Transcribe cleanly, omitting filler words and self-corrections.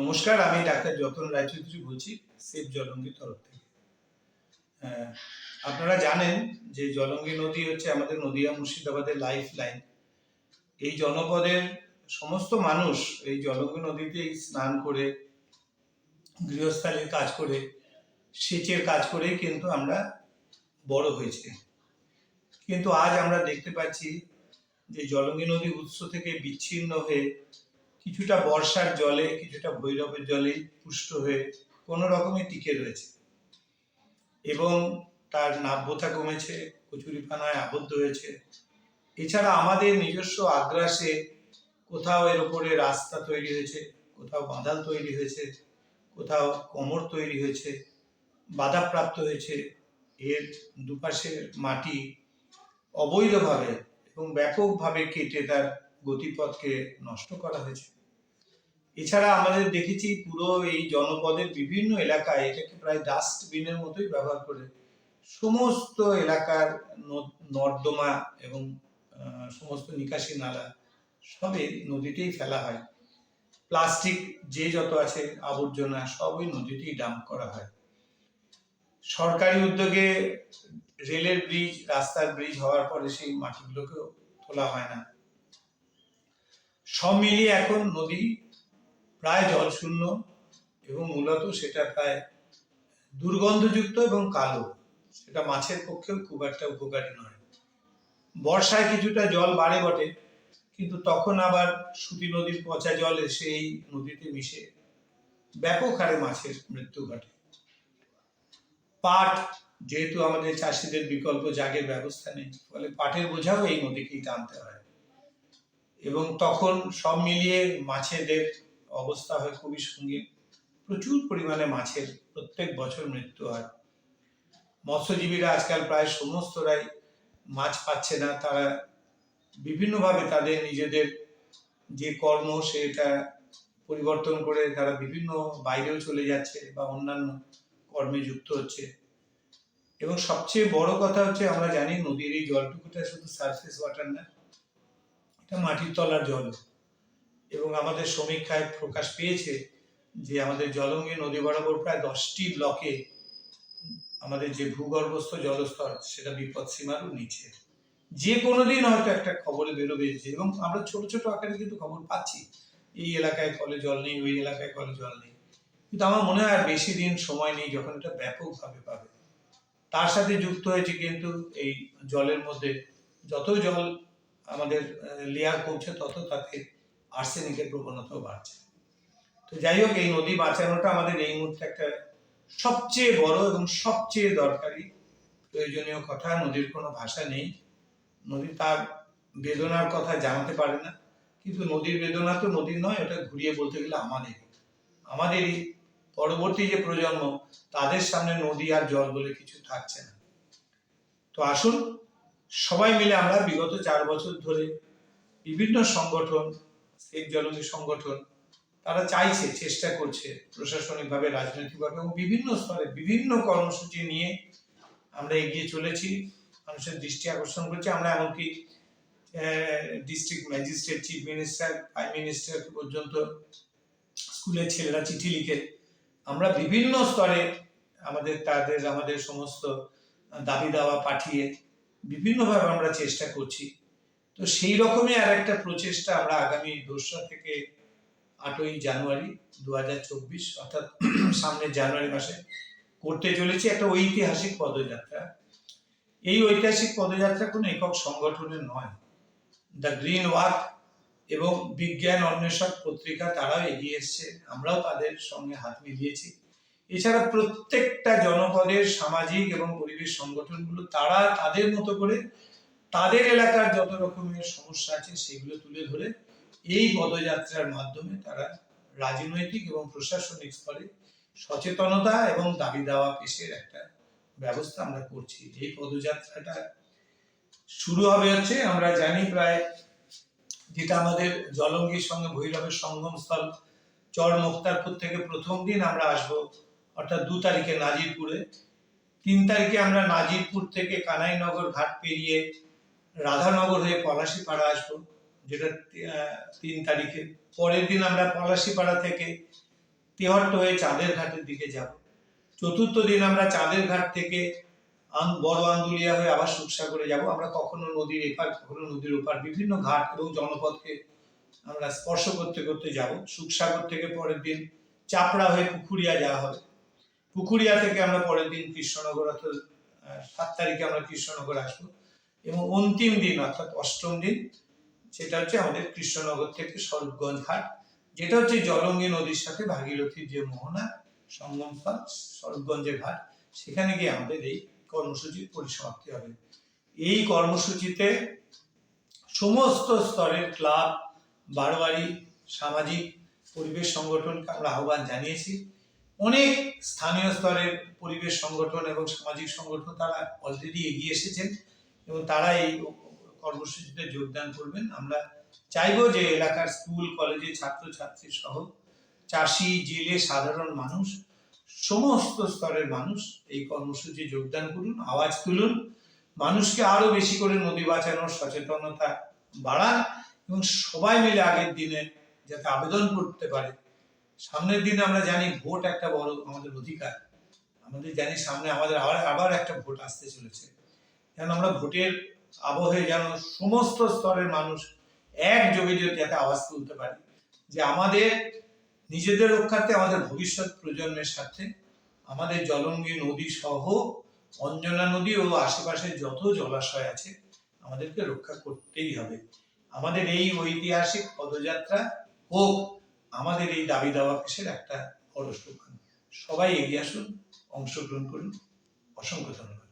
নমস্কার, আমি ডাক্তার যতন রায়চৌধুরী বলছি সেফ জলঙ্গির তরফ থেকে। আহ, আপনারা জানেন যে জলঙ্গি নদী হচ্ছে আমাদের নদিয়া মুর্শিদাবাদের লাইফ লাইন। এই জনপদের সমস্ত মানুষ এই জলঙ্গি নদীতেই স্নান করে, গৃহস্থালির কাজ করে, সেচের কাজ করেই কিন্তু আমরা বড় হয়েছে। কিন্তু আজ আমরা দেখতে পাচ্ছি যে জলঙ্গি নদী উৎস থেকে বিচ্ছিন্ন হয়ে কিছুটা বর্ষার জলে, কিছুটা ভৈরবের জলে পুষ্ট হয়ে কোনো রকমে টিকে রয়েছে এবং তার নাব্যতা কমেছে, কচুরিপানায় আবদ্ধ হয়েছে। এছাড়া আমাদের নিজস্ব আগ্রাসে কোথাও এর উপরে রাস্তা তৈরি হয়েছে, কোথাও বাঁধাল তৈরি হয়েছে, কোথাও কোমর তৈরি হয়েছে, বাধাপ্রাপ্ত হয়েছে। এর দুপাশের মাটি অবৈধভাবে এবং ব্যাপকভাবে কেটে তার গতিপথকে নষ্ট করা হয়েছে। এছাড়া আমাদের দেখেছি পুরো এই জনপদের বিভিন্ন এলাকায় এটাকে প্রায় ডাস্টবিনের মতোই ব্যবহার করে সমস্ত এলাকার নর্দমা এবং সমস্ত নিকাশি নালা সবই নদীতেই ফেলা হয়। প্লাস্টিক যে যত আছে আবর্জনা সবই নদীতেই ডাম্প করা হয়। সরকারি উদ্যোগে রেলের ব্রিজ, রাস্তার ব্রিজ হওয়ার পরে সেই মাটিগুলোকেও তোলা হয় না। সব মিলিয়ে এখন নদী প্রায় জলশূন্য এবং মূলত সেটা প্রায় দুর্গন্ধযুক্ত এবং কালো। সেটা মাছের পক্ষেও খুব একটা উপকারী নয়। বর্ষায় কিছুটা জল বাড়ে বটে, কিন্তু তখন আবার সুতি নদীর পচা জল এসে এই নদীতে মিশে ব্যাপক হারে মাছের মৃত্যু ঘটে। পাট, যেহেতু আমাদের চাষিদের বিকল্প জাগের ব্যবস্থা নেই, ফলে পাটের বোঝাও এই নদীকেই টানতে হয় এবং তখন সব মিলিয়ে মাছেদের অবস্থা হয় খুবই সঙ্গীন। প্রচুর পরিমাণে মাছের প্রত্যেক বছর মৃত্যু হয়। মৎস্যজীবীরা আজকাল প্রায় সমস্তরাই মাছ পাচ্ছে না। তারা বিভিন্নভাবে তাদের নিজেদের যে কর্ম সেটা পরিবর্তন করে তারা বিভিন্ন বাইরেও চলে যাচ্ছে বা অন্যান্য কর্মে যুক্ত হচ্ছে। এবং সবচেয়ে বড় কথা হচ্ছে, আমরা জানি নদীর এই জলটুকুটা শুধু সারফেস ওয়াটার না, এটা মাটির তলার জল। এবং আমাদের সমীক্ষায় প্রকাশ পেয়েছে যে আমাদের জলঙ্গি নদী বরাবর প্রায় 10টি ব্লকে আমাদের যে ভূগর্ভস্থ জলস্তর সেটা বিপদ সীমারও নিচে। যে কোনো দিন হয়তো একটা খবরে বেরোবে, এবং আমরা ছোট ছোট আকারে কিন্তু খবর পাচ্ছি, এই এলাকায় কলে জল নেই, ওই এলাকায় কলে জল নেই। কিন্তু আমার মনে হয় আর বেশি দিন সময় নেই যখন এটা ব্যাপকভাবে পাবে। তার সাথে যুক্ত হয়েছে কিন্তু এই জলের মধ্যে যত জল আমাদের লেয়ার কমছে তত তাতে আর্সেনিকের প্রবণতাও বাড়ছে। তো যাই হোক, এই নদী বাঁচানোটা আমাদের এই মুহূর্তে একটা সবচেয়ে বড় এবং সবচেয়ে দরকারি প্রয়োজনীয় কথা। নদীর কোনো ভাষা নেই, নদী তার বেদনার কথা জানাতে পারে না, কিন্তু নদীর বেদনা তো নদীর নয়, এটা ঘুরিয়ে বলতে গেলে আমাদেরই পরবর্তী যে প্রজন্ম, তাদের সামনে নদী আর জল বলে কিছু থাকছে না। তো আসুন সবাই মিলে আমরা বিগত 4 বছর ধরে বিভিন্ন সংগঠন, সেফ জলঙ্গি সংগঠন, তারা চাইছে, চেষ্টা করছে প্রশাসনিকভাবে, রাজনৈতিকভাবে এবং বিভিন্ন স্তরে বিভিন্ন কর্মসূচি নিয়ে আমরা এগিয়ে চলেছি, মানুষের দৃষ্টি আকর্ষণ করছি। আমরা এমনকি district magistrate, chief minister, prime minister পর্যন্ত স্কুলের ছেলেরা চিঠি লিখে আমরা বিভিন্ন স্তরে আমাদের সমস্ত দাবি দাওয়া পাঠিয়ে বিভিন্নভাবে আমরা চেষ্টা করছি। তো সেই রকমই আর একটা প্রচেষ্টা আমরা আগামী 2রা থেকে 8ই জানুয়ারি 2024 অর্থাৎ সামনের জানুয়ারি মাসে করতে চলেছি, একটা ঐতিহাসিক পদযাত্রা। এই ঐতিহাসিক পদযাত্রা কোনো একক সংগঠনের নয়। দ্য গ্রিন ওয়াক এবং বিজ্ঞান অন্বেষক পত্রিকা তারাও এগিয়ে এসছে, আমরাও তাদের সঙ্গে হাত মিলিয়েছি। এছাড়া প্রত্যেকটা জনপদের সামাজিক এবং পরিবেশ সংগঠনগুলো তারা তাদের মতো করে তাদের এলাকার যত রকমের সমস্যা আছে সেগুলো তুলে ধরে এই পদযাত্রার মাধ্যমে তারা রাজনৈতিক এবং প্রশাসনিক স্তরে সচেতনতা এবং দাবি দাওয়া পেশের একটা ব্যবস্থা আমরা করছি। এই পদযাত্রাটা শুরু হবে হচ্ছে, আমরা জানি প্রায়, যেটা আমাদের জলঙ্গির সঙ্গে ভৈরবের সঙ্গমস্থল চর মুক্তারপুর থেকে প্রথম দিন আমরা আসবো, অর্থাৎ 2 তারিখে নাজিরপুরে। 3 তারিখে আমরা নাজিরপুর থেকে কানাইনগর ঘাট পেরিয়ে রাধানগর হয়ে পলাশীপাড়া আসবো, যেটা 3 তারিখে। পরের দিন আমরা পলাশীপাড়া থেকে তেহট্ট হয়ে চাঁদের ঘাটের দিকে যাব। চতুর্থ দিন আমরা চাঁদের ঘাট থেকে বড় আন্দুলিয়া হয়ে আবার সুখসাগরে যাব। আমরা কখনো নদীর এপার কখনো নদীর ওপার বিভিন্ন ঘাট এবং জনপদকে আমরা স্পর্শ করতে করতে যাব। সুখসাগর থেকে পরের দিন চাপড়া হয়ে পুকুরিয়া যাওয়া হবে। পুকুরিয়া থেকে আমরা পরের দিন কৃষ্ণনগর, অর্থাৎ 7 তারিখে আমরা কৃষ্ণনগর আসবো এবং অন্তিম দিন অর্থাৎ অষ্টম দিন সেটা হচ্ছে আমাদের কৃষ্ণনগর থেকে স্বরূপগঞ্জ ঘাট, যেটা হচ্ছে জলঙ্গি নদীর সাথে ভাগীরথীর যে মোহনা সঙ্গমস্থল স্বরূপগঞ্জের ঘাট, সেখানে গিয়ে আমাদের এই কর্মসূচির পরিসমাপ্তি হবে। এই কর্মসূচিতে সমস্ত স্তরের ক্লাব, বারোয়ারি, সামাজিক পরিবেশ সংগঠনকে আমরা আহ্বান জানিয়েছি। অনেক স্থানীয় স্তরের পরিবেশ সংগঠন এবং সামাজিক সংগঠন তারা অলরেডি এগিয়ে এসেছেন এবং তারা এই কর্মসূচিতে যোগদান করবেন। আমরা চাইবো যে এলাকার স্কুল কলেজের ছাত্রছাত্রী সহ চাষি, জেলে, সাধারণ মানুষ, সমস্ত স্তরের মানুষ এই কর্মসূচি যোগদান করুন, আওয়াজ তুলুন, মানুষকে আরো বেশি করে নদী বাঁচানোর সচেতনতা বাড়ান এবং সবাই মিলে আগের দিনে যাতে আবেদন করতে পারে। সামনের দিনে আমরা জানি ভোট একটা বড় আমাদের অধিকার, আমাদের জানি সামনে আমাদের আবার একটা ভোট আসতে চলেছে। যেন আমরা ভোটের আবহে যেন সমস্ত স্তরের মানুষ একযোগে যাতে আওয়াজ তুলতে পারি যে আমাদের নিজেদের রক্ষার্থে, আমাদের ভবিষ্যৎ প্রজন্মের সাথে আমাদের জলঙ্গি নদী সহ অঞ্জনা নদী ও আশেপাশে যত জলাশয় আছে আমাদেরকে রক্ষা করতেই হবে। আমাদের এই ঐতিহাসিক পদযাত্রা হোক আমাদের এই দাবি দাওয়া পেশের একটা বড় স্লোগান। সবাই এগিয়ে আসুন, অংশগ্রহণ করুন। অসংখ্য ধন্যবাদ।